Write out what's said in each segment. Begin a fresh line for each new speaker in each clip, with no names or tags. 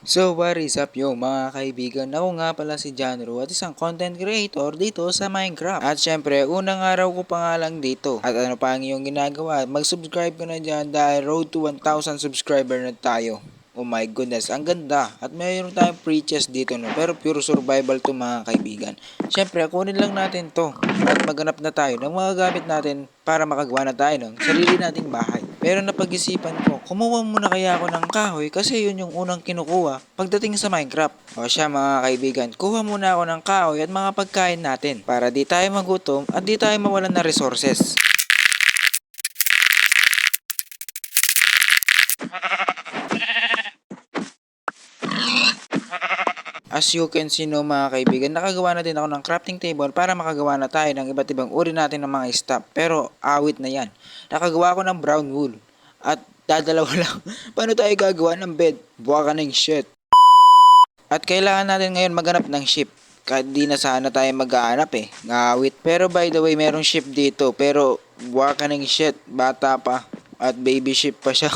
So what is up yo mga kaibigan, ako nga pala si Janro at isang content creator dito sa Minecraft. At syempre, unang araw ko pa nga lang dito. At ano pa ang iyong ginagawa? Mag-subscribe ka na dyan dahil road to 1,000 subscriber na tayo. Oh my goodness, ang ganda. At mayroon tayong free chest dito no, pero pure survival to mga kaibigan. Syempre, kunin lang natin to at maghanap na tayo ng mga gamit natin para makagawa na tayo ng sarili nating bahay. Pero napag-isipan ko, kumuha muna kaya ako ng kahoy kasi yun yung unang kinukuha pagdating sa Minecraft. O siya mga kaibigan, kuha muna ako ng kahoy at mga pagkain natin para di tayo magutom at di tayo mawalan ng resources. As you can see no mga kaibigan, nakagawa na din ako ng crafting table para makagawa na tayo ng iba't ibang uri natin ng mga stuff. Pero awit na yan. Nakagawa ko ng brown wool. At dadalawa lang. Paano tayo gagawa ng bed? Buwa ka ng shit. At kailangan natin ngayon maghanap ng ship. Kahit di na sana tayo maghahanap ngawit. Pero by the way, merong ship dito. Pero buwa ka ng shit. Bata pa. At baby ship pa siya.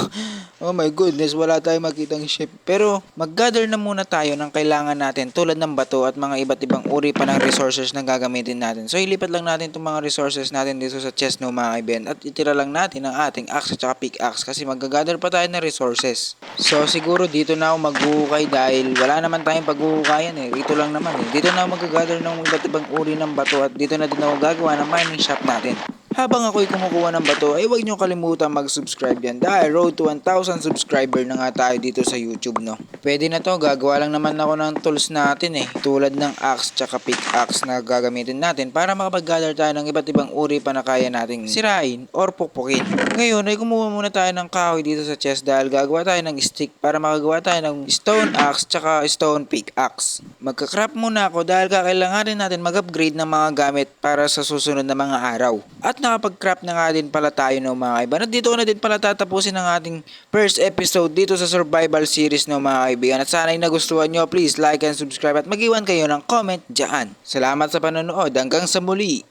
Oh my goodness, wala tayong makitang ship. Pero mag-gather na muna tayo ng kailangan natin tulad ng bato at mga iba't ibang uri pa ng resources na gagamitin natin. So ilipat lang natin itong mga resources natin dito sa chest no mga kaibigan at itira lang natin ang ating axe at saka pickaxe kasi mag-gather pa tayo ng resources. So siguro dito na ako maghuhukay dahil wala naman tayong paghuhukayan Dito lang naman Dito na ako mag-gather ng iba't ibang uri ng bato at dito na din ako gagawa ng mining shop natin. Habang ako'y kumukuha ng bato ay huwag niyo kalimutan mag-subscribe yan dahil road to 1,000 subscriber na nga tayo dito sa YouTube no. Pwede na to, gagawa lang naman ako ng tools natin tulad ng axe tsaka pickaxe na gagamitin natin para makapag-gather tayo ng iba't ibang uri pa na kaya nating sirain or pukpukin. Ngayon ay kumuha muna tayo ng kahoy dito sa chest dahil gagawa tayo ng stick para makagawa tayo ng stone axe tsaka stone pickaxe. Magka-craft muna ako dahil kakailanganin natin mag-upgrade ng mga gamit para sa susunod na mga araw. At nakapag-craft na nga din pala tayo ng mga kaibigan. At dito ko na din pala tatapusin ang ating first episode dito sa survival series ng mga kaibigan. At sana ay nagustuhan nyo, please like and subscribe at mag-iwan kayo ng comment dyan. Salamat sa panonood. Hanggang sa muli.